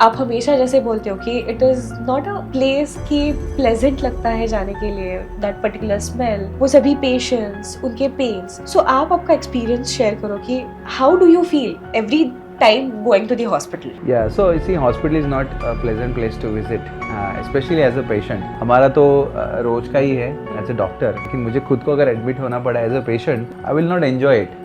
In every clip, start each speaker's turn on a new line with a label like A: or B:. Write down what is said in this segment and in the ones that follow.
A: आप हमेशा जैसे बोलते हो कि it is not a place कि प्लेजेंट लगता है जाने के लिए, दैट पर्टिकुलर स्मेल, वो सभी पेशेंट्स, उनके पेन्स। सो आप आपका एक्सपीरियंस शेयर करो कि how do you feel every time going to the hospital?
B: Yeah, so you see, hospital is not a pleasant place to visit, especially as a patient. हमारा तो रोज का ही है एज ए डॉक्टर, लेकिन मुझे खुद को अगर एडमिट होना पड़ा as a patient, I will not enjoy it.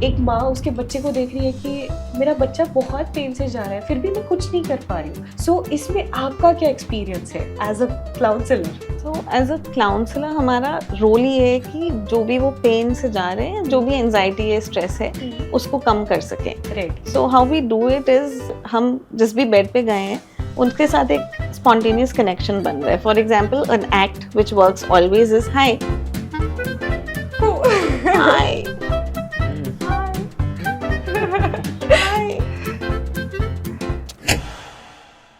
A: एक माँ उसके बच्चे को देख रही है कि मेरा बच्चा बहुत पेन से जा रहा है, फिर भी मैं कुछ नहीं कर पा रही हूँ. सो इसमें आपका क्या एक्सपीरियंस है एज अ काउंसलर?
C: तो एज अ काउंसलर हमारा रोल ये है कि जो भी वो पेन से जा रहे हैं, जो भी एंजाइटी है, स्ट्रेस है, उसको कम कर सकें.
A: Right.
C: So how we do it is, हम जिस भी बेड पे गए हैं उनके साथ एक स्पॉन्टेनियस कनेक्शन बन रहा है. For example, an act which works always is hi hi.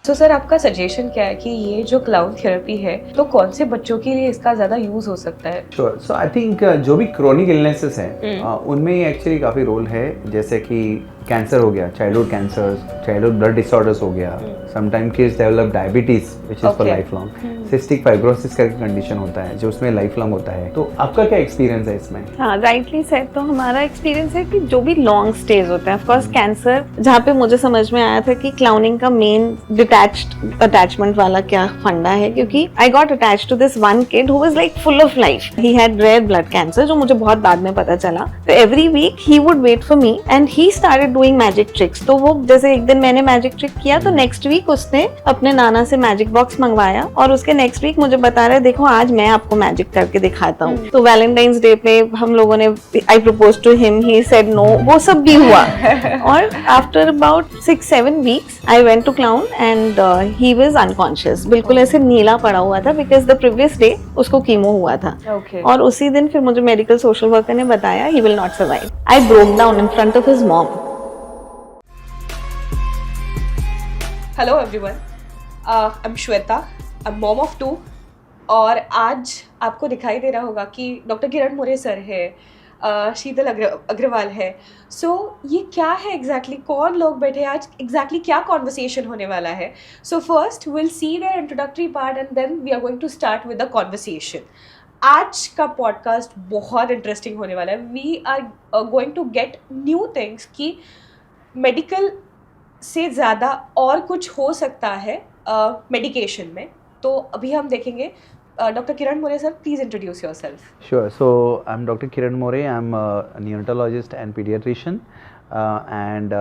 A: तो सर आपका सजेशन क्या है कि ये जो क्लाउन थेरेपी है तो कौन से बच्चों के लिए इसका ज़्यादा यूज़ हो सकता है?
B: श्योर. सो आई थिंक जो भी क्रोनिक इलनेसेस हैं उनमें एक्चुअली काफ़ी रोल है. जैसे कि कैंसर हो गया, childhood cancer, childhood blood disorders हो गया, sometime kids develop diabetes which is for life long, cystic fibrosis करके कंडीशन होता है जो उसमें लाइफ लॉन्ग होता है. तो आपका क्या एक्सपीरियंस है इसमें?
C: हाँ, राइटली सेड. तो हमारा एक्सपीरियंस है कि जो भी लॉन्ग स्टेज होता है, ऑफ कोर्स कैंसर, जहाँ पे मुझे समझ में आया था कि क्लाउनिंग का मेन डिटैच्ड अटैचमेंट वाला क्या फंडा है, क्योंकि I got attached to this one kid who was like full of life. He had rare blood cancer, जो मुझे बहुत बाद में पता चला. तो every week he would wait for me and he started doing magic tricks. तो वो जैसे एक दिन मैंने मैजिक ट्रिक किया तो नेक्स्ट वीक उसने अपने नाना से मैजिक बॉक्स मंगवाया और उसके नेक्स्ट वीक मुझे बता रहे, देखो आज मैं आपको मैजिक करके दिखाता हूँ. तो वैलेंटाइंस डे पे हम लोगों ने, I propose to him, he said no, वो सब भी हुआ. और after about 6-7 weeks I went to clown and he was unconscious, बिल्कुल ऐसे नीला पड़ा हुआ था, बिकॉज द प्रीवियस डे उसको कीमो हुआ था. और उसी दिन फिर मुझे मेडिकल सोशल वर्कर ने बताया he will not survive. I broke down in front of his mom.
A: Hello everyone, I am Shweta, I am mom of 2. और आज आपको दिखाई दे रहा होगा कि डॉक्टर किरण मोरे सर है, शीतल अग्रवाल है. सो ये क्या है एग्जैक्टली, कौन लोग बैठे हैं आज, एग्जैक्टली क्या कॉन्वर्सेशन होने वाला है? So first will see their introductory part and then we are going to start with the conversation. आज का पॉडकास्ट बहुत इंटरेस्टिंग होने वाला है. We are going to get new things कि मेडिकल से ज़्यादा और कुछ हो सकता है मेडिकेशन में. तो अभी हम देखेंगे. Doctor Kiran More sir, please introduce yourself.
B: Sure. So I'm Dr. Kiran More. I'm a neonatologist and pediatrician, and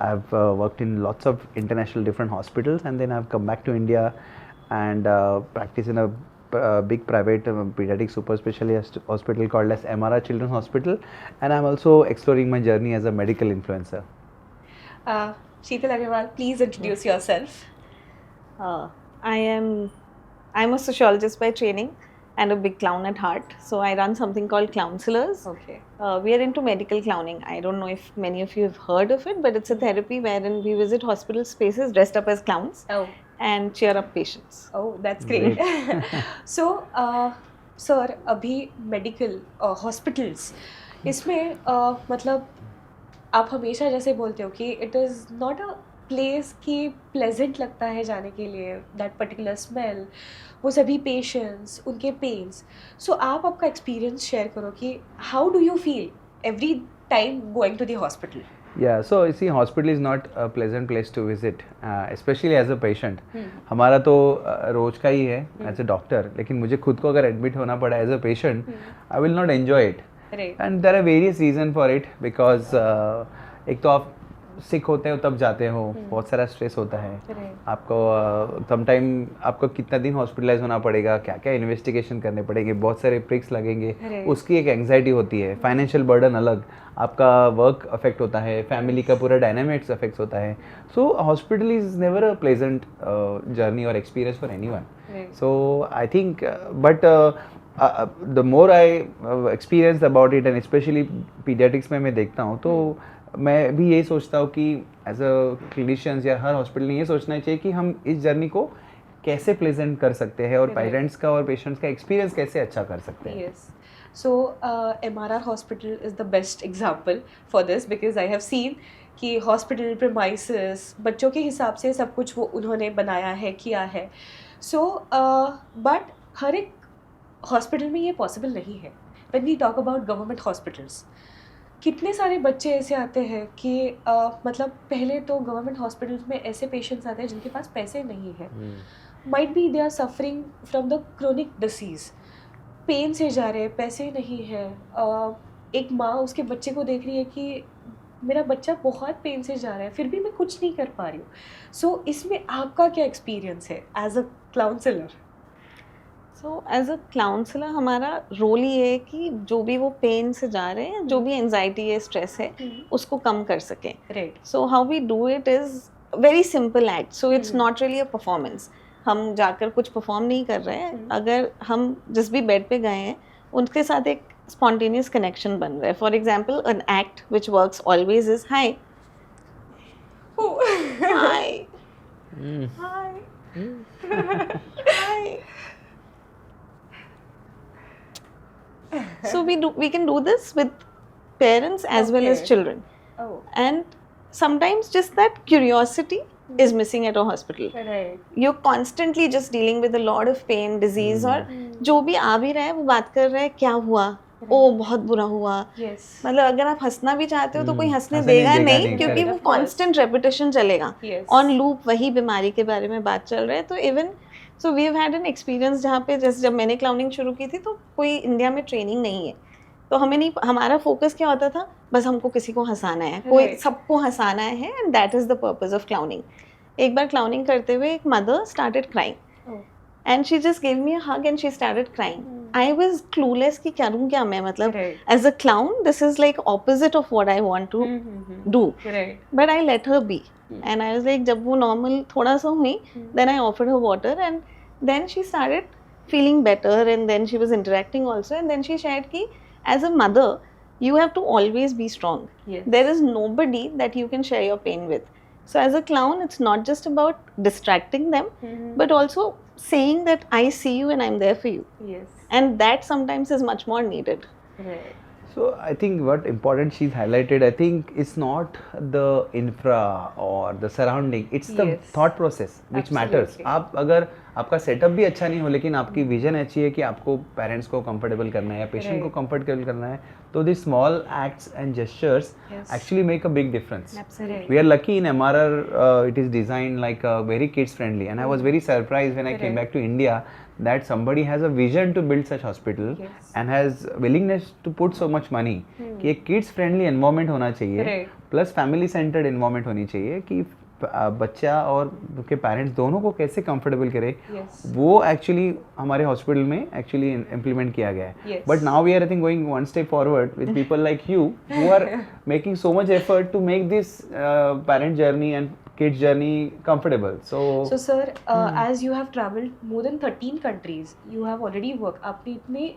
B: I've worked in lots of international different hospitals, and then I've come back to India and practice in a big private pediatric super specialist hospital called as MRI Children's Hospital, and I'm also exploring my journey as a medical influencer.
A: Sheetal Agarwal, please introduce yourself.
C: I'm a sociologist by training and a big clown at heart. So I run something called Counselors.
A: Okay.
C: We are into medical clowning. I don't know if many of you have heard of it, but it's a therapy wherein we visit hospital spaces dressed up as clowns and cheer up patients.
A: Oh, that's great. So, sir, अभी medical hospitals, इसमें मतलब आप हमेशा जैसे बोलते हो कि it is not a place कि प्लेजेंट लगता है जाने के लिए, दैट पर्टिकुलर स्मेल, वो सभी पेशेंट्स, उनके पेन्स. सो आप आपका एक्सपीरियंस शेयर करो कि how do you feel every time going to the hospital?
B: Yeah, so you see, hospital is not a pleasant place to visit, especially as a patient. हमारा तो रोज का ही है एज ए डॉक्टर, लेकिन मुझे खुद को अगर एडमिट होना पड़ा as a patient, I will not enjoy it. And there are various reason for it, because एक तो आप सिक होते हो तब जाते हो, बहुत सारा स्ट्रेस होता है आपको. समटाइम आपको कितना दिन हॉस्पिटलाइज होना पड़ेगा, क्या क्या इन्वेस्टिगेशन करने पड़ेंगे, बहुत सारे प्रिक्स लगेंगे, उसकी एक एंग्जाइटी होती है. फाइनेंशियल बर्डन अलग, आपका वर्क अफेक्ट होता है, फैमिली का पूरा डायनामिक्स अफेक्ट होता है. So hospital is never a pleasant journey और experience for anyone. So I think but the more I experience about it, and specially paediatrics में मैं देखता हूँ, तो मैं भी यही सोचता हूँ कि एज अ क्लिनिशियंस या हर हॉस्पिटल ने ये सोचना चाहिए कि हम इस जर्नी को कैसे प्लेजेंट कर सकते हैं और पेरेंट्स का और पेशेंट्स का एक्सपीरियंस कैसे अच्छा कर सकते हैं.
A: Yes. So MRR hospital is the best example for this because I have seen कि हॉस्पिटल प्रेमाइसेस बच्चों के हिसाब से सब कुछ वो उन्होंने बनाया है, किया है. सो बट हर एक हॉस्पिटल में ये पॉसिबल नहीं है. When we talk about government hospitals, कितने सारे बच्चे ऐसे आते हैं कि मतलब पहले तो गवर्नमेंट हॉस्पिटल्स में ऐसे पेशेंट्स आते हैं जिनके पास पैसे नहीं है. Might be they are suffering from the chronic disease, pain से जा रहे हैं, पैसे नहीं है. एक माँ उसके बच्चे को देख रही है कि मेरा बच्चा बहुत पेन से जा रहा है, फिर भी मैं कुछ नहीं कर पा रही हूँ. सो इसमें आपका क्या एक्सपीरियंस है as a counsellor?
C: So as a counsellor हमारा रोल ये है कि जो भी वो पेन से जा रहे हैं, जो भी एंजाइटी है, स्ट्रेस है, उसको कम कर सकें.
A: Right.
C: So how we do it is very simple act. So it's not really a performance. हम जाकर कुछ परफॉर्म नहीं कर रहे हैं. अगर हम जिस भी बेड पे गए हैं उनके साथ एक स्पॉन्टेनियस कनेक्शन बन रहा है. For example an act which works always is high high high high. So we can do this with parents as well as
A: Okay.
C: children.
A: Oh.
C: And sometimes just that curiosity is missing at a hospital.
A: Right.
C: You're constantly just dealing with a lot of pain, disease, और जो भी आ भी रहा है वो बात कर रहा है क्या हुआ, ओ बहुत बुरा हुआ.
A: Yes.
C: मतलब अगर आप हंसना भी चाहते हो तो कोई हंसने
B: हंसने
C: देगा
B: देगा
C: नहीं,
B: नहीं,
C: क्योंकि
A: correct.
C: वो
A: Of course.
C: कांस्टेंट रेपिटेशन चलेगा.
A: Yes.
C: ऑन लूप वही बीमारी के बारे में बात चल रहा है. तो even so we have had an experience जहाँ पे जैसे जब मैंने क्लाउनिंग शुरू की थी तो कोई इंडिया में ट्रेनिंग नहीं है, तो हमें नहीं, हमारा फोकस क्या होता था, बस हमको किसी को हंसाना है, कोई
A: Right.
C: सबको हंसाना है, and that is the purpose of clowning. एक बार क्लाउनिंग करते हुए एक mother started crying
A: Oh.
C: And she just give me a hug and she started crying. I was clueless कि करूँ क्या मैं, मतलब
A: Right.
C: As a clown this is like opposite of what I want to do.
A: Right.
C: But I let her be. And I was like, जब वो normal थोड़ा सा हुई, then I offered her water and then she started feeling better and then she was interacting also and then she shared कि as a mother, you have to always be strong.
A: Yes.
C: There is nobody that you can share your pain with. So as a clown, it's not just about distracting them, but also saying that I see you and I'm there for you.
A: Yes.
C: And that sometimes is much more needed.
A: Right.
B: So I think what important she's highlighted, I think it's not the infra or the surrounding, it's the
A: Yes.
B: thought process which matters.
A: Absolutely.
B: आप अगर आपका setup भी अच्छा नहीं हो लेकिन आपकी vision अच्छी है कि आपको पेरेंट्स को कंफर्टेबल करना है या पेशेंट को
A: Right.
B: कंफर्टेबल करना है, तो the small acts and gestures
A: Yes.
B: actually make a big difference.
C: Absolutely.
B: We are lucky in MRR, it is designed like very kids friendly, and I was very surprised when I came
A: Correct.
B: back to India that somebody has a vision to build such hospital
A: Yes.
B: and has willingness to put so much money कि एक kids friendly environment होना चाहिए,
A: Right.
B: plus family centered environment होनी चाहिए कि बच्चा और उनके पेरेंट्स दोनों को कैसे कंफर्टेबल करे,
A: Yes.
B: वो एक्चुअली हमारे हॉस्पिटल में एक्चुअली इम्प्लीमेंट किया गया है.
A: Yes.
B: But now we are I think going one step forward with people like you who are making so much effort to make this parent journey and kids journey comfortable.
A: So sir, as you have traveled more than 13 countries, you have already worked. आपने इतने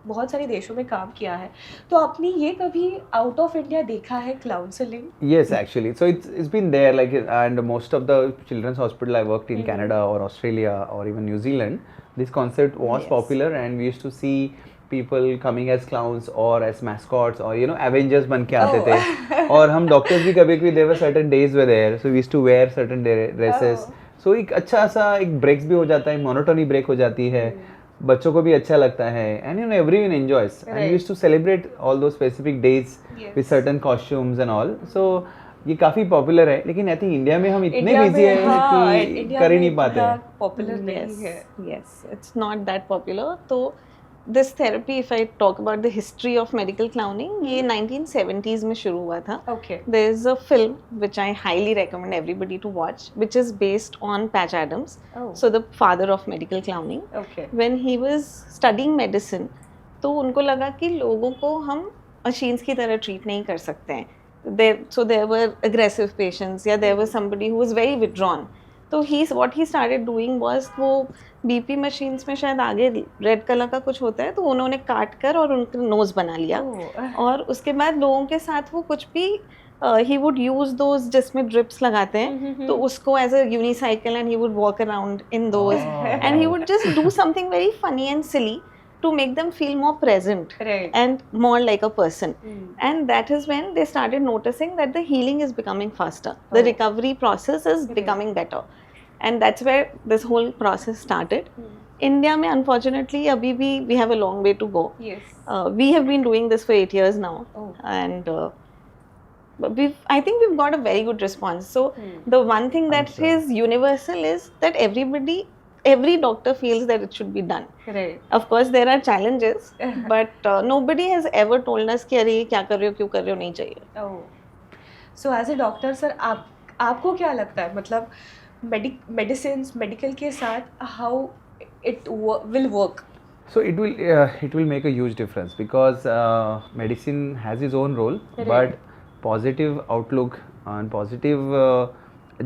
A: बहुत सारे देशों में काम किया है, तो आपने ये कभी आउट ऑफ इंडिया देखा है counselling?
B: Yes, actually. So it's been there, like, and most of the children's hospital I worked in Canada or Australia or even New Zealand, this concept was
C: Yes.
B: popular, and we used to see people coming as clowns or as mascots or Avengers बन के आते थे. और हम doctors भी कभी there were certain days were there, so we used to wear certain dresses. So एक अच्छा सा एक breaks भी हो जाता है, monotony break हो जाती है. बच्चों को भी अच्छा लगता है, and everyone enjoys, and we used to celebrate all those specific days
A: Yes.
B: with certain costumes and all. So ये काफ़ी पॉपुलर है, लेकिन आई थिंक इंडिया में हम इतने
A: इंडिया
B: बिजी
A: में,
B: हैं
A: हाँ,
B: कि
A: इंडिया
B: कर ही
A: में
B: नहीं पाते हैं.
A: पॉपुलर नहीं
C: Yes,
A: है.
C: yes, it's not that popular. तो this therapy, if I talk about the history of medical clowning, ये 1970s में शुरू हुआ था.
A: Okay.
C: There is a film which I highly recommend everybody to watch, which is based on Patch Adams,
A: Oh.
C: so the father of medical clowning.
A: Okay.
C: When he was studying medicine, तो उनको लगा कि लोगों को हम machines की तरह treat नहीं कर सकते हैं. So there were aggressive patients, या there was somebody who was very withdrawn. तो what he started doing was वो BP machines में शायद आगे रेड कलर का कुछ होता है, तो उन्होंने काट कर और उनका नोज बना लिया.
A: Oh.
C: और उसके बाद लोगों के साथ वो कुछ भी he would use those जिसमें drips लगाते हैं, तो उसको as a unicycle and he would walk around in those, and he would just do something very funny and silly. to make them feel more present
A: Right.
C: and more like a person.
A: Hmm.
C: And that is when they started noticing that the healing is becoming faster. The
A: Oh.
C: recovery process is
A: Right.
C: becoming better. And that's where this whole process started.
A: Hmm.
C: India में unfortunately अभी भी we have a long way to go.
A: Yes.
C: We have been doing this for 8 years now.
A: Oh.
C: And I think we've got a very good response. So
A: Hmm.
C: the one thing that
B: sure.
C: is universal is that every doctor feels that it should be done.
A: Right.
C: Of course there are challenges, but nobody has ever told us कि अरे ये क्या कर रहे हो, क्यों कर रहे हो, नहीं चाहिए.
A: Oh. So as a doctor sir, आपको क्या लगता है, मतलब मेडिकल के साथ how it will work?
B: So it will make a huge difference because medicine has its own role,
A: Right.
B: but positive outlook and positive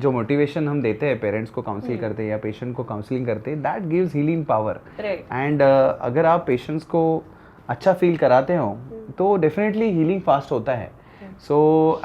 B: जो मोटिवेशन हम देते हैं पेरेंट्स को काउंसिल करते हैं या पेशेंट को काउंसलिंग करते हैं, that gives healing power.
A: Right.
B: And अगर आप पेशेंट्स को अच्छा फील कराते हो तो डेफिनेटली हीलिंग फास्ट होता है. So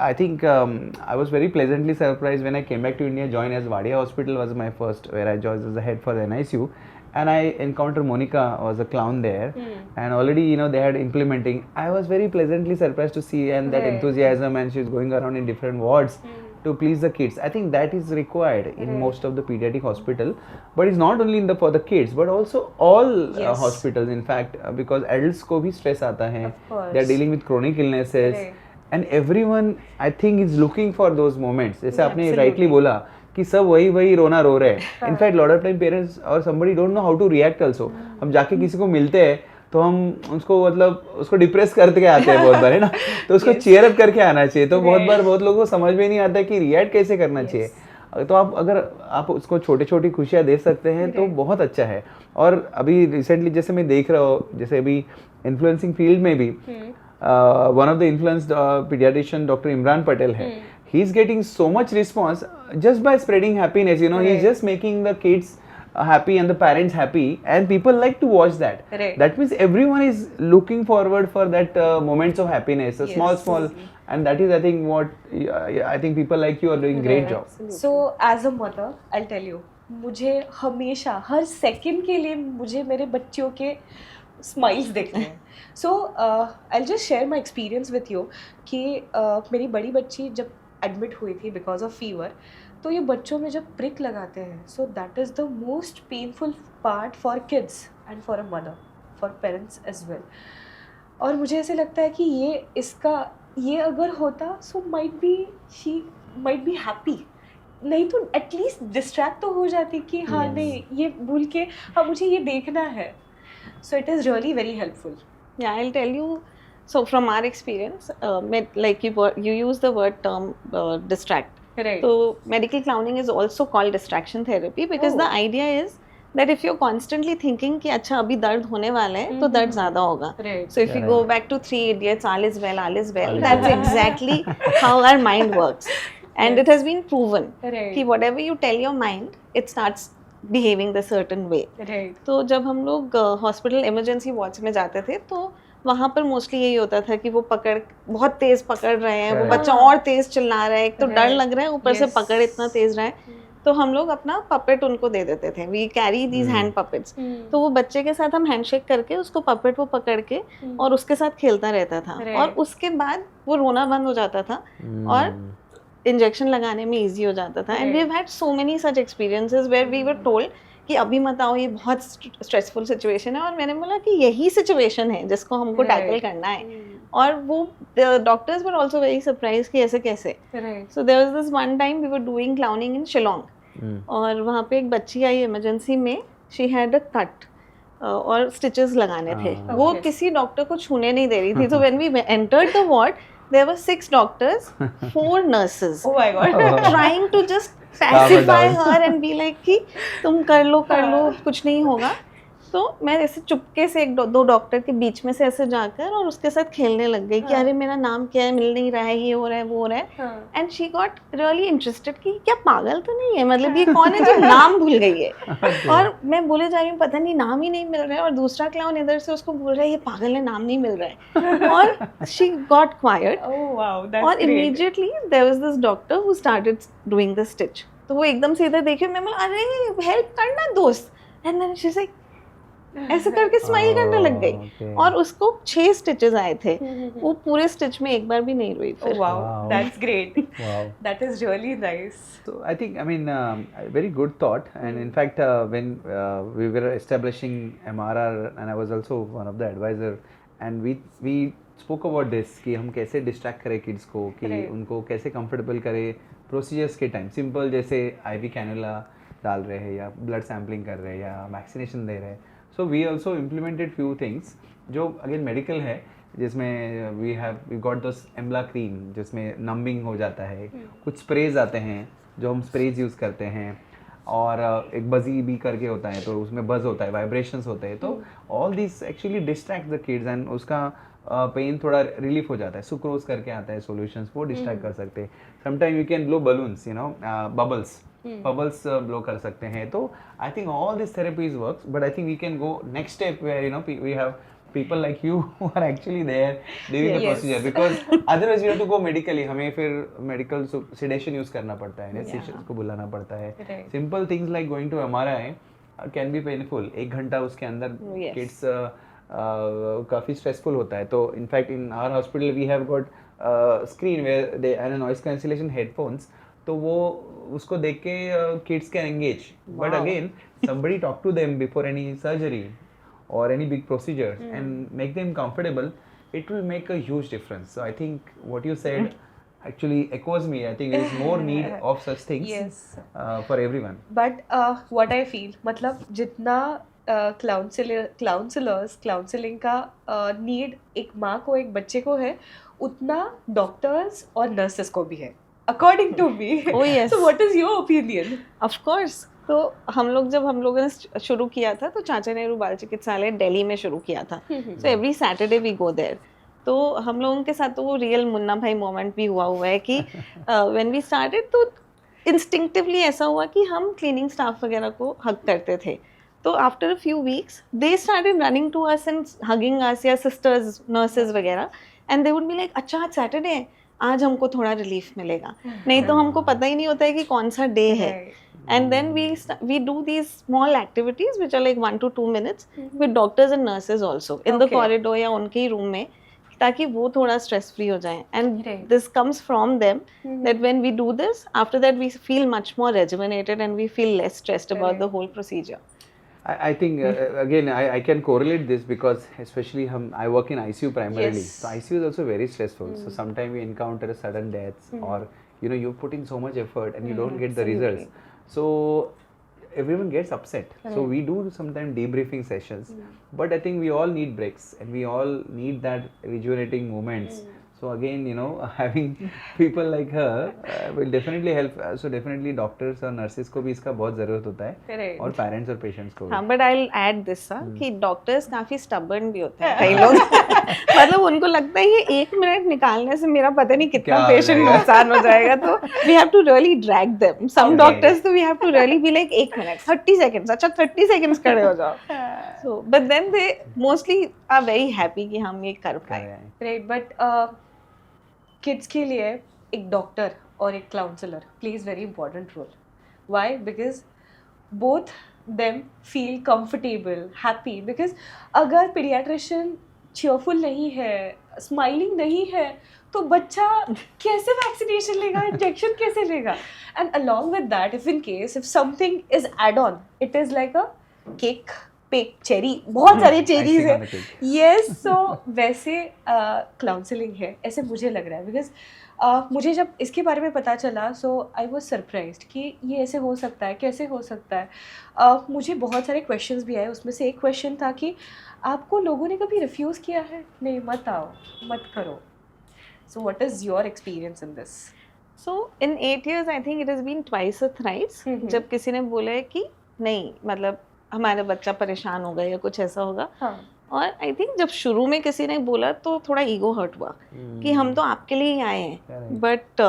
B: I think I was very pleasantly surprised when I came back to India, joined as Wadia Hospital was my first, where I joined as the head for the NICU, and I encountered Monica was a clown there, and already they had implementing. I was very pleasantly surprised to see and that
A: Right.
B: enthusiasm, and she was going around in different wards to please the kids. I think that is required in
A: Right.
B: most of the pediatric hospital, but it's not only for the kids but also all
A: Yes.
B: hospitals in fact, because adults को भी stress आता है.
A: Of course.
B: They are dealing with chronic illnesses.
A: Right.
B: And everyone I think is looking for those moments. जैसे आपने
A: Absolutely.
B: rightly बोला कि सब वही रोना रो रहे हैं. In fact, lot of time parents or somebody don't know how to react also. हम जाके किसी को मिलते हैं तो हम उसको मतलब उसको डिप्रेस करके आते हैं बहुत बार, है ना. तो उसको चीयर अप करके आना चाहिए. तो बहुत बार बहुत लोगों को समझ में नहीं आता कि रिएक्ट कैसे करना चाहिए. तो आप अगर आप उसको छोटी छोटी खुशियाँ दे सकते हैं तो बहुत अच्छा है. और अभी रिसेंटली जैसे मैं देख रहा हूँ, जैसे अभी इन्फ्लुएंसिंग फील्ड में भी one of the influenced pediatrician Dr. Imran Patel hai. He's getting so much response just by spreading happiness. He's
A: Right.
B: just making the kids happy and the parents happy, and people like to watch that.
A: Right.
B: That means everyone is looking forward for that moments of happiness, a
A: Yes.
B: small, and that is I think what I think people like you are doing great job.
A: So as a mother, I'll tell you, मुझे हमेशा हर second के लिए मुझे मेरे बच्चों के smiles देखते हैं. So I just share my experience with you कि मेरी बड़ी बच्ची जब एडमिट हुई थी बिकॉज ऑफ फीवर, तो ये बच्चों में जब प्रिक लगाते हैं, so that is the most painful part for kids and for a mother, for parents as well. और मुझे ऐसे लगता है कि ये अगर होता so she might be happy, नहीं तो एटलीस्ट डिस्ट्रैक्ट तो हो जाती कि हाँ नहीं ये भूल के हाँ मुझे ये देखना है. So it is really very helpful.
C: Yeah, I'll tell you. So from our experience, like you use the word term distract.
A: Right.
C: So medical clowning is also called distraction therapy because the idea is that if you're constantly thinking कि अच्छा अभी दर्द होने वाला है तो दर्द ज़्यादा होगा.
A: Right.
C: So if you go back to 3 Idiots, all is well, that's exactly how our mind works. And it has been proven
A: Right.
C: कि whatever you tell your mind, it starts behaving the certain way.
A: Right.
C: तो जब हम लोग hospital emergency wards में जाते थे तो वहाँ पर मोस्टली यही होता था कि वो बहुत तेज पकड़ रहे हैं, वो बच्चा और तेज चिल्ला रहा है, एक तो डर लग रहा है, ऊपर से पकड़ इतना तेज रहा है, तो हम लोग अपना पपेट उनको दे देते थे. We carry these hand puppets. तो वो बच्चे के साथ हम हैंडशेक करके उसको पपेट वो पकड़ के और उसके साथ खेलता रहता था. और उसके बाद वो रोना बंद हो जाता था और इंजेक्शन लगाने में इजी हो जाता था. And we have had so many such experiences where we were told कि अभी मत आओ, ये बहुत स्ट्रेसफुल सिचुएशन है. और मैंने बोला कि यही सिचुएशन है जिसको हमको टैकल करना है. और वो doctors were also very surprise कि ऐसे कैसे. So there was this one time we were doing clowning in Shillong, और वहाँ पे एक बच्ची आई इमरजेंसी में. शी हैड अ कट और स्टिचेस लगाने थे. वो किसी डॉक्टर को छूने नहीं दे रही थी. तो when we entered the ward, there were 6 doctors, 4 nurses.
A: Oh my God.
C: Trying to just pacify her and be like कि तुम कर लो कुछ नहीं होगा. तो मैं ऐसे चुपके से 1-2 डॉक्टर के बीच में से ऐसे जाकर और उसके साथ खेलने लग गई कि अरे मेरा नाम क्या है, मिल नहीं रहा है, ये हो रहा है, वो हो रहा है. And she got really interested कि क्या पागल तो नहीं है, मतलब ये कौन है जो नाम भूल गई है. और मैं बोले जा रही हूँ पता नहीं नाम ही नहीं मिल रहा है, और दूसरा क्लाउन इधर से उसको बोल रहा है ये पागल है, नाम नहीं मिल रहा है. और she got quiet.
A: Oh wow, that's
C: और
A: great.
C: Immediately there was this doctor who started doing the stitch. तो वो एकदम से इधर देखे, मैं बोला अरे हेल्प करना दोस्त. And then she is like ऐसे करके स्माइल करने लग गई
B: okay.
C: और उसको 6 स्टिचेस आए थे, वो पूरे स्टिच में एक बार भी नहीं रोई
A: Oh,
C: फिर।
A: wow,
B: Wow.
A: that's great.
B: Wow.
A: That is really nice.
B: So I think, I mean, a very good thought. And in fact, when we were establishing MRR, and I was also one of the advisor, and we spoke about this कि हम कैसे distract करें kids को, कि
A: Right.
B: उनको कैसे comfortable करें procedures के time. Simple जैसे IV cannula डाल रहे हैं या blood sampling कर रहे हैं या vaccination दे रहे हैं. So we also implemented few things जो again medical है, जिसमें we got those Embla cream जिसमें numbing हो जाता है, कुछ sprays आते हैं जो हम sprays यूज़ करते हैं, और एक बजी भी करके होता है तो उसमें बज होता है, वाइब्रेशंस होते हैं, तो all this actually distract the kids and उसका पेन थोड़ा रिलीफ हो जाता है. सुक्रोज करके आता है सॉल्यूशंस, वो डिस्ट्रैक्ट कर सकते हैं. Sometime you can blow balloons, you know, bubbles blow कर सकते हैं. तो I think all this therapies works, but I think we can go next step where you know we have people like you who are actually there during the
A: Yes.
B: procedure, because otherwise we have to go medically. हमें फिर medical sedation use करना पड़ता है, anesthetist को बुलाना पड़ता है.
A: Right.
B: Simple things like going to MRI can be painful. 1 घंटा उसके अंदर
C: Yes.
B: kids काफ़ी stressful होता है. तो in fact in our hospital we have got screen where they and a noise cancellation headphones. तो वो उसको देख के kids can engage. But
C: Wow.
B: again somebody talk to them before any surgery or any big procedure and make them comfortable. It will make a huge difference. So I think what you said actually echoes me. I think there is more need of such things
A: Yes.
B: For everyone.
A: But what I feel, मतलब जितना counselling का need एक माँ को, एक बच्चे को है, उतना डॉक्टर्स और नर्सेस को भी है, according to me.
C: Oh, yes.
A: So what is your opinion?
C: Of course. तो हम लोगों ने शुरू किया था तो चाचा नेहरू बाल चिकित्सालय दिल्ली में शुरू किया था. So every Saturday we go there. तो हम लोगों के साथ तो वो रियल मुन्ना भाई मोमेंट भी हुआ है कि व्हेन वी स्टार्टेड तो इंस्टिंक्टिवली ऐसा हुआ कि हम क्लीनिंग स्टाफ वगैरह को हग करते थे. तो after a few weeks they started running to us and hugging us, या सिस्टर्स नर्सेज वगैरह, and they would be like, अच्छा आज सैटरडे है, आज हमको थोड़ा रिलीफ मिलेगा. नहीं तो हमको पता ही नहीं होता है कि कौन सा डे है. And then we do these small activities which are like 1 to 2 minutes with doctors and nurses also in the
A: Okay.
C: corridor या उनके ही रूम में, ताकि वो थोड़ा stress free हो जाए. And
A: Right.
C: this comes from them that when we do this, after that we feel much more rejuvenated and we feel less stressed about
A: Right.
C: the whole procedure.
B: I think again I can correlate this because especially I work in ICU primarily.
A: Yes.
B: So ICU is also very stressful. So sometimes we encounter sudden deaths or you know you're putting so much effort and you don't get the results. So everyone gets upset. So we do sometimes debriefing sessions, but I think we all need breaks and we all need that rejuvenating moments. So again, you know, having people like her will definitely help. So definitely doctors और nurses को भी इसका बहुत ज़रूरत होता है,
A: Correct.
B: और parents और patients को भी.
C: हाँ, but I'll add this कि डॉक्टर्स काफी stubborn भी होते हैं कई लोग. मतलब उनको लगता है ये 1 मिनट निकालने से मेरा पता नहीं कितना
B: क्या हो
C: पेशेंट
B: जाएगा.
C: नुकसान हो जाएगा. तो we have to really drag them. Some
B: Okay.
C: doctors तो we have to really be like 1 minute 30 seconds. अच्छा 30 seconds खड़े हो जाओ. So but then they mostly are very happy कि हम ये कर पाए.
A: Right, but kids के लिए एक डॉक्टर और एक counsellor plays very important role. Why? Because both them feel comfortable, happy. Because अगर pediatrician cheerful नहीं है, smiling नहीं है, तो बच्चा कैसे वैक्सीनेशन लेगा, इंजेक्शन कैसे लेगा? And along with that, if something is add-on, it is like a cake, cherry, बहुत सारे चेरीज
B: icing on
A: है.
B: the cake.
A: यस, सो वैसे काउंसलिंग है, ऐसे मुझे लग रहा है. बिकॉज मुझे जब इसके बारे में पता चला, सो आई वॉज सरप्राइज्ड कि ये ऐसे हो सकता है, कैसे हो सकता है. मुझे बहुत सारे क्वेश्चंस भी आए. उसमें से एक क्वेश्चन था कि आपको लोगों ने कभी रिफ्यूज़ किया है? नहीं, मत आओ, मत करो. So what is your experience in this?
C: So in 8 years I think it has been twice or thrice जब किसी ने बोला है कि नहीं, मतलब हमारा बच्चा परेशान होगा या कुछ ऐसा होगा.
A: हाँ.
C: और आई थिंक जब शुरू में किसी ने बोला तो थोड़ा ईगो हर्ट हुआ कि हम तो आपके लिए ही आए हैं.
B: Correct.
C: बट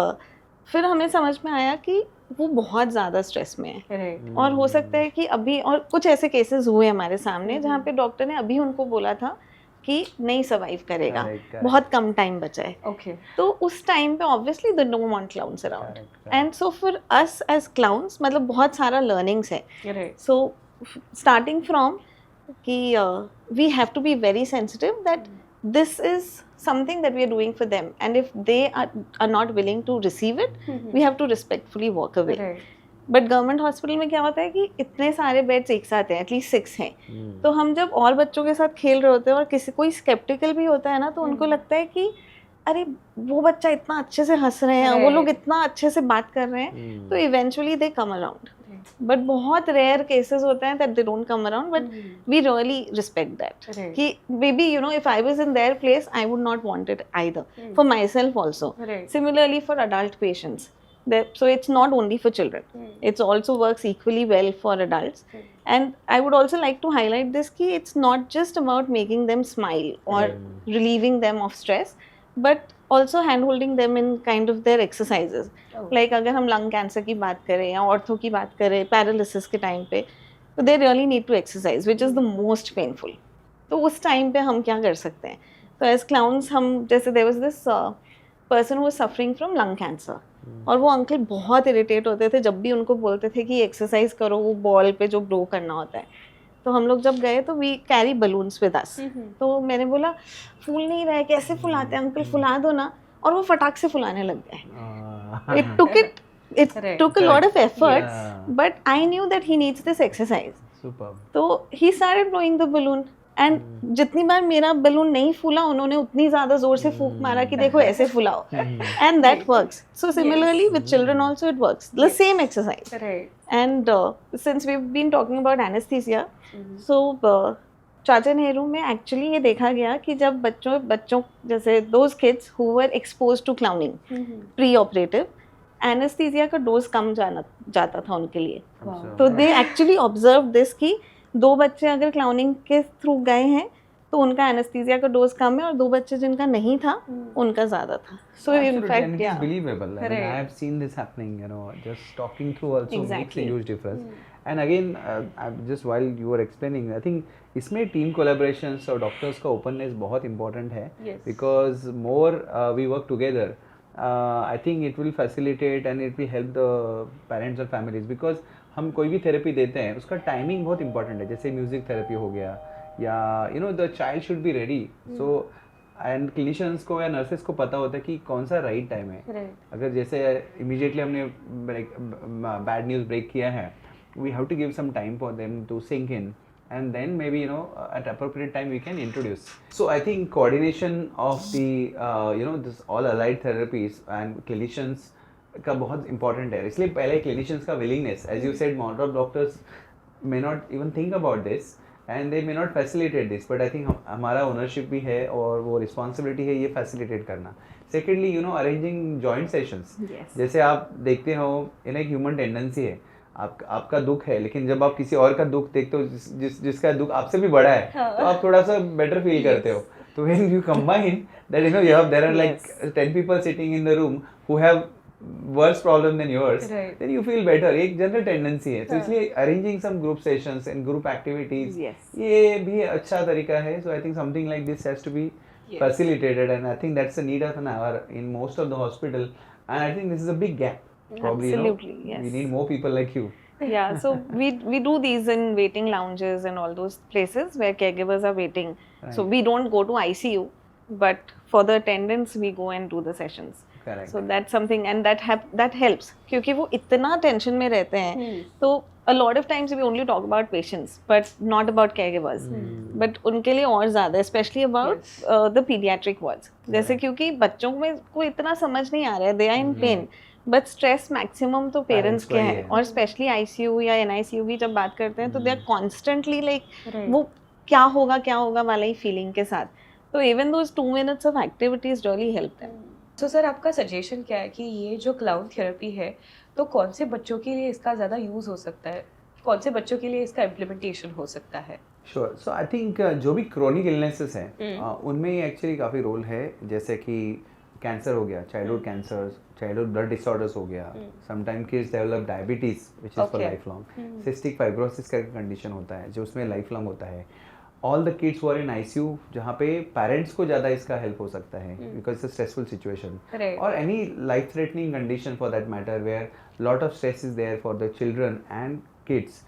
C: फिर हमें समझ में आया कि वो बहुत ज़्यादा स्ट्रेस में है.
A: राइट.
C: और हो सकता है कि अभी, और कुछ ऐसे केसेस हुए हमारे सामने जहाँ पे डॉक्टर ने अभी उनको बोला था कि नहीं सर्वाइव करेगा,
B: Correct, correct.
C: बहुत कम टाइम बचा है.
A: ओके.
C: तो उस टाइम पे obviously they don't want clowns around.
B: Correct, correct.
C: And so for us as clowns मतलब बहुत सारा लर्निंग्स है.
A: राइट.
C: So starting from कि we have to be very sensitive that this is something that we are doing for them, and if they are not willing to receive it, we have to respectfully walk away.
A: Right.
C: But government hospital में क्या होता है कि इतने सारे beds एक साथ हैं, एटलीस्ट 6 हैं, तो हम जब और बच्चों के साथ खेल रहे होते हैं और किसी कोई स्केप्टिकल भी होता है ना, तो उनको लगता है कि अरे वो बच्चा इतना अच्छे से हंस रहे हैं, वो लोग इतना अच्छे से बात कर रहे हैं, तो eventually they come around. But बहुत रेयर केसेस होते हैं that they don't come around, but we really respect that कि maybe you know if I was in their place I would not want it either for myself also. Similarly for adult patients. So it's not only for children. It also works equally well for adults. And I would also like to highlight this कि it's not just about making them smile or relieving them of stress, but also hand-holding them in kind of their exercises. Like अगर हम lung cancer की बात करें या ortho की बात करें, paralysis के time पे, तो they really need to exercise, which is the most painful. तो उस time पे हम क्या कर सकते हैं? तो as clowns हम जैसे there was this person who was suffering from lung cancer. और वो अंकल बहुत इरिटेट होते थे जब भी उनको बोलते थे कि एक्सरसाइज करो वो बॉल पे जो ब्लो करना होता है. तो हम लोग जब गए तो we carry balloons with us. तो मैंने बोला फूल नहीं रहा है, कैसे फुलाते हैं अंकल, फुला दो ना. और वो फटाक से फुलाने लग गए. It took a lot of efforts, but I knew that he needs this exercise. तो he started blowing the balloon. And जितनी बार मेरा बलून नहीं फूला उन्होंने उतनी ज्यादा जोर से फूंक मारा कि देखो ऐसे फुलाओ, and that works. So similarly with children also it works the same exercise. And since we have been talking about anaesthesia, so चाचा नेहरू में एक्चुअली ये देखा गया कि जब बच्चों जैसे those kids who were exposed to clowning pre operative, anaesthesia का डोज कम जाता था उनके लिए. तो दे एक्चुअली ऑब्जर्व दिस कि 2 बच्चे अगर क्लाउनिंग के थ्रू गए हैं तो उनका एनेस्थीसिया का डोज कम है, और 2 बच्चे जिनका नहीं था उनका ज्यादा था. So in fact
B: it's believable. I mean, I have seen this happening, you know, just talking through also makes a huge difference. And again, just while you were explaining, I think इसमें team collaborations और doctors का openness बहुत important है, because more we work together, I think it will facilitate and it will help the parents और families, because हम कोई भी therapy देते हैं उसका टाइमिंग बहुत इंपॉर्टेंट है. जैसे म्यूजिक थेरेपी हो गया, या you know the child should be ready. So and clinicians को या नर्सेस को पता होता है कि कौन सा राइट टाइम है. अगर जैसे इमीडिएटली हमने बैड न्यूज़ ब्रेक किया है, we have to give some time for them to sink in, and then maybe, you know, at appropriate time we can introduce. So I think coordination of the you know, this all allied therapies and clinicians का बहुत important है. इसलिए पहले clinicians का willingness, as you said, amount of doctors may not even think about this and they may not facilitate this, but I think हमारा ownership भी है और वो responsibility है ये facilitate करना. Secondly, you know, arranging joint sessions. जैसे आप देखते हो, in एक human tendency है, आपका दुख है, लेकिन जब आप किसी और का दुख देखते हो जिसका दुख आपसे भी बड़ा है, तो आप थोड़ा सा बेटर फील करते हो. तो when you combine that, you know, there are like 10 people sitting in the room who have worse problem than yours, then you feel better. एक जनरल टेंडेंसी है. तो इसलिए arranging some group sessions and group activities, ये भी अच्छा तरीका है. So I think something like this has to be facilitated, and I think that's the need of an hour in most of the hospital, and I think this is a big gap. Probably,
C: absolutely,
B: you know, we need more people like you.
C: Yeah, so we do these in waiting lounges and all those places where caregivers are waiting. So we don't go to ICU, but for the attendants we go and do the sessions.
B: Correct.
C: So that's something, and that helps क्योंकि वो इतना tension में रहते हैं. तो a lot of times we only talk about patients, but not about caregivers. But उनके लिए और ज़्यादा, especially about the pediatric wards. जैसे क्योंकि बच्चों में को इतना समझ नहीं आ रहा है, they are in pain. But stress maximum तो पेरेंट्स के हैं, और स्पेशली आईसीयू या एनआईसीयू की जब बात करते हैं तो दे आर कॉन्स्टेंटली लाइक वो क्या होगा वाला ही फीलिंग के साथ. तो even those 2 minutes of activities really help them.
A: So sir, आपका सजेशन क्या है कि ये जो क्लाउन थेरेपी है तो कौन से बच्चों के लिए इसका ज़्यादा यूज़ हो सकता है, कौन से बच्चों के लिए इसका इम्प्लीमेंटेशन हो सकता है?
B: श्योर. सो आई थिंक जो भी क्रोनिक इलनेसेस हैं उनमें एक्चुअली काफ़ी रोल है. जैसे कि कैंसर हो गया, childhood cancer, childhood blood disorders हो गया, sometime kids develop diabetes which is for life long, cystic fibrosis का कंडीशन होता है जो उसमें लाइफ लॉन्ग होता है. All the kids were in ICU, जहाँ पे पेरेंट्स को ज़्यादा इसका हेल्प हो सकता है because it's a stressful situation, और any life threatening condition for that matter where lot of stress is there for the children and kids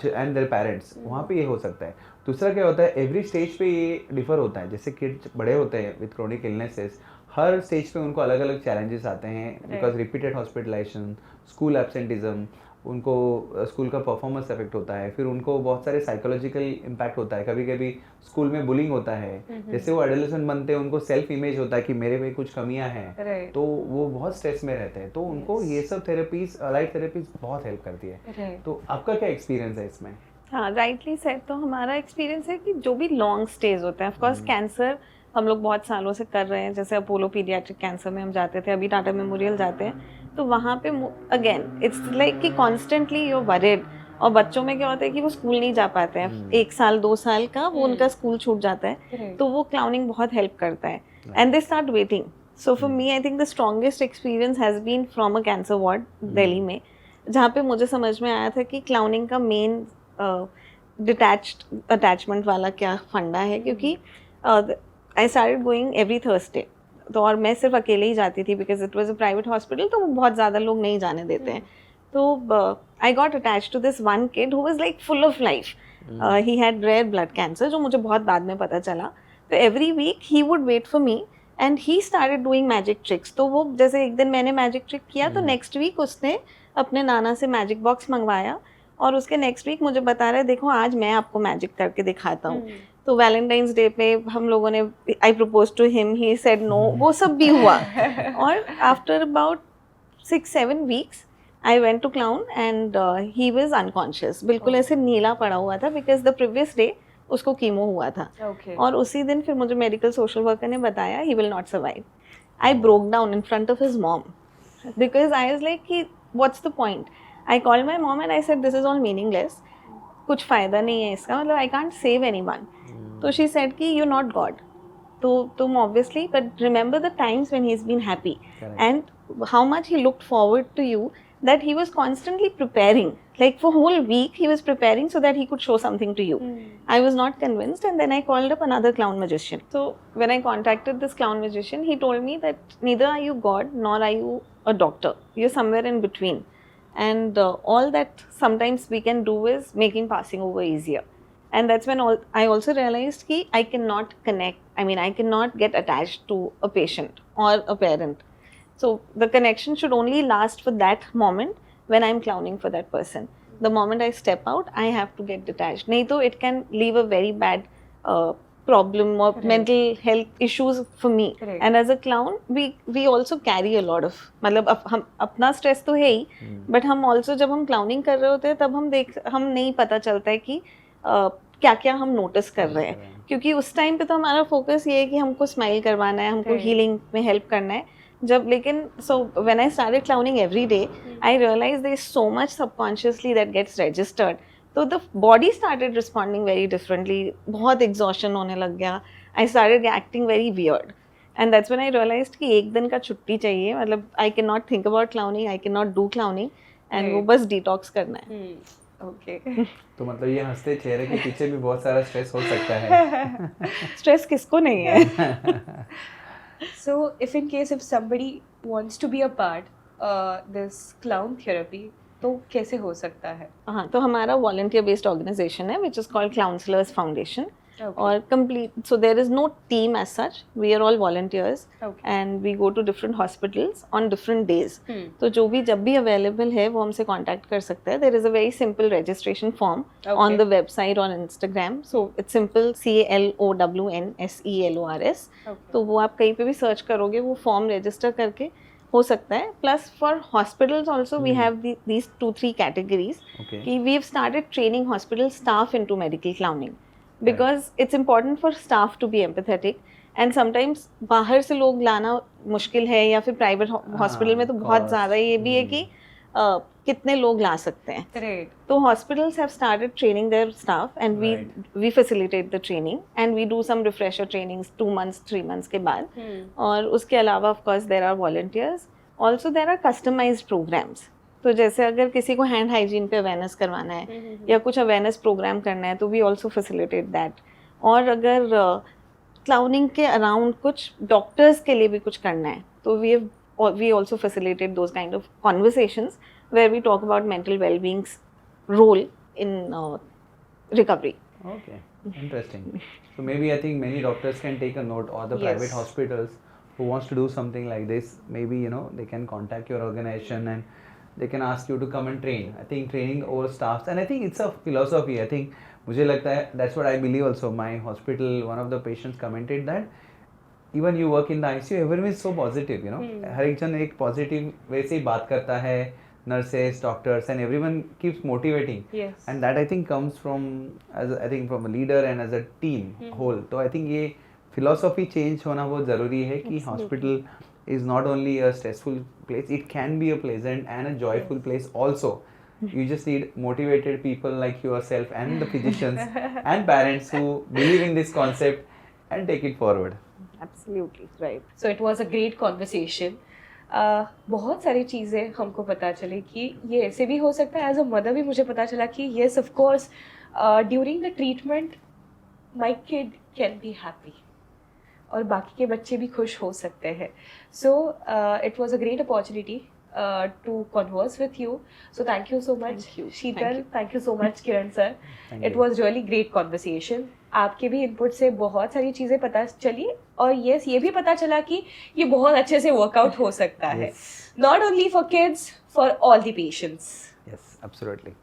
B: and their parents, वहाँ पे ये हो सकता है. दूसरा क्या होता है, एवरी स्टेज पे ये डिफर होता है. जैसे किड्स बड़े होते हैं विद क्रोनिक इलनेसेस, हर स्टेज पे उनको अलग अलग चैलेंजेस आते हैं because repeated hospitalisation, school absenteeism, उनको स्कूल का परफॉर्मेंस अफेक्ट होता है, फिर उनको बहुत सारे साइकोलॉजिकल इम्पैक्ट होता है, कभी कभी स्कूल में बुलिंग होता है. जैसे वो एडोलेसेंट बनते हैं उनको सेल्फ इमेज होता है कि मेरे में कुछ कमियां हैं, तो वो बहुत स्ट्रेस में रहते हैं. तो उनको ये सब थेरेपीज, अलाइड थेरेपीज बहुत हेल्प करती है. तो आपका क्या एक्सपीरियंस है इसमें?
C: हाँ, राइटली सेड. तो हमारा एक्सपीरियंस है कि जो भी लॉन्ग स्टेज होते हैं, ऑफ कोर्स कैंसर हम लोग बहुत सालों से कर रहे हैं. जैसे अपोलो पीडियाट्रिक कैंसर में हम जाते थे, अभी टाटा मेमोरियल जाते हैं, तो वहाँ पे अगेन इट्स लाइक कि कॉन्स्टेंटली यू वरीड. और बच्चों में क्या होता है कि वो स्कूल नहीं जा पाते हैं, 1 साल 2 साल का वो उनका स्कूल छूट जाता है, तो वो क्लाउनिंग बहुत हेल्प करता है and they start waiting. So for me I think the strongest experience has been from a cancer ward Delhi में, जहाँ पे मुझे समझ में आया था कि क्लाउनिंग का मेन डिटैच्ड अटैचमेंट वाला क्या फंडा है. क्योंकि I started going every Thursday, तो और मैं सिर्फ अकेले ही जाती थी because it was a private hospital, तो वो बहुत ज़्यादा लोग नहीं जाने देते हैं. तो I got attach to this one kid who was like full of life. He had rare blood cancer, जो मुझे बहुत बाद में पता चला. तो every week he would wait for me and he started doing magic tricks. तो वो जैसे एक दिन मैंने मैजिक ट्रिक किया, तो नेक्स्ट वीक उसने अपने नाना से मैजिक बॉक्स मंगवाया और उसके नेक्स्ट वीक मुझे बता रहा है, देखो आज मैं आपको मैजिक करके दिखाता हूँ. तो वैलेंटाइंस डे पे हम लोगों ने, I propose to him, he said no, वो सब भी हुआ. और after about 6-7 weeks I went to clown and he was unconscious, बिल्कुल ऐसे नीला पड़ा हुआ था बिकॉज द प्रीवियस डे उसको कीमो हुआ था. और उसी दिन फिर मुझे मेडिकल सोशल वर्कर ने बताया he will not survive. I broke down in front of his mom because I was like कि what's the point. I called my mom and I said this is all meaningless, कुछ फ़ायदा नहीं है इसका, मतलब I can't save anyone. तो she said कि you not God, तो तुम obviously, but remember the times when he is been happy and how much he looked forward to you, that he was constantly preparing, like for whole week he was preparing so that he could show something to you. I was not convinced, and then I called up another clown magician. So when I contacted this clown magician, he told me that neither are you God nor are you a doctor, you're somewhere in between, and all that sometimes we can do is making passing over easier. And that's when I also realized ki I cannot connect, I mean I cannot get attached to a patient or a parent. So the connection should only last for that moment when I'm clowning for that person. The moment I step out, I have to get detached. नहीं तो it can leave a very bad problem or mental health issues for me. And as a clown, we also carry a lot of, मतलब हम अपना stress तो है ही, but हम also जब हम clowning कर रहे होते हैं तब हम नहीं पता चलता है कि क्या क्या हम नोटिस कर रहे हैं, क्योंकि उस टाइम पे तो हमारा फोकस ये है कि हमको स्माइल करवाना है, हमको हीलिंग में हेल्प करना है. जब लेकिन so when I started clowning every day, I realize there is so much subconsciously that gets registered. तो the body started responding very differently, बहुत एग्जॉशन होने लग गया. I started acting very weird and that's when I realized कि एक दिन का छुट्टी चाहिए, मतलब I can not think about clowning, I can not do clowning, and वो बस डिटॉक्स करना है.
A: ओके.
B: तो मतलब ये हंसते चेहरे के पीछे भी बहुत सारा स्ट्रेस हो सकता है.
C: स्ट्रेस किसको नहीं है.
A: So if in case if somebody wants to be a part this clown therapy, तो कैसे हो सकता है?
C: हाँ, तो हमारा volunteer based organization है which is called Counselors Foundation. और complete, so there is no team as such, we are all volunteers. And we go to different hospitals on different days. तो जो भी जब भी available है वो हमसे contact कर सकता है. There is a very simple registration form on the website on Instagram. So it's simple, CLOWNSELORS. तो वो आप कहीं पे भी search करोगे, वो form register करके हो सकता है. Plus for hospitals also we have these 2-3 categories. कि we have started training hospital staff into medical clowning. Because it's important for staff to be empathetic, and sometimes बाहर से लोग लाना मुश्किल है, या फिर प्राइवेट हॉस्पिटल में तो बहुत ज़्यादा ये भी है कि कितने लोग ला सकते हैं. तो hospitals have started training their staff and we facilitate the training and we do some refresher trainings 2 months 3 months के बाद. और उसके अलावा of course there are volunteers, also there are customized programs. तो जैसे अगर किसी को हैंड हाइजीन पे अवेयरनेस करवाना है या कुछ अवेयरनेस प्रोग्राम करना है, तो वी ऑल्सो फैसिलिटेट दैट. और अगर क्लाउनिंग के अराउंड कुछ डॉक्टर्स के लिए भी कुछ करना है तो we also facilitate those kind of conversations where we talk about mental well-being's role in recovery.
B: Okay, interesting. So maybe I think many doctors can take a note, or the private
A: Yes.
B: hospitals who wants to do something like this, maybe they can contact your organization and they can ask you to come and train. I think training over staffs, and I think it's a philosophy. I think मुझे लगता है that's what I believe also. My hospital, one of the patients commented that even you work in the ICU, everyone is so positive. हर एक जन एक positive way से ही बात करता है. Nurses, doctors, and everyone keeps motivating.
A: Yes.
B: And that I think comes from, I think from a leader and as a team whole. तो I think ये philosophy change होना बहुत ज़रूरी है कि hospital is not only a stressful place, it can be a pleasant and a joyful place also. You just need motivated people like yourself and the physicians and parents who believe in this concept and take it forward.
C: Absolutely right.
A: So it was a great conversation. बहुत सारी चीज़ें हमको पता चली कि ये ऐसे भी हो सकता है. एज अ मदर भी मुझे पता चला कि yes of course during the treatment my kid can be happy और बाकी के बच्चे भी खुश हो सकते हैं. So it was a great opportunity to converse with you. So thank you so much Sheetal. Thank you so much Kiran sir.
B: Thank
A: it
B: you.
A: Was really great conversation. आपके भी इनपुट से बहुत सारी चीज़ें पता चली और यस ये भी पता चला कि ये बहुत अच्छे से वर्कआउट हो सकता है.
B: Yes.
A: Not only for kids, for all the patients.
B: Yes, absolutely.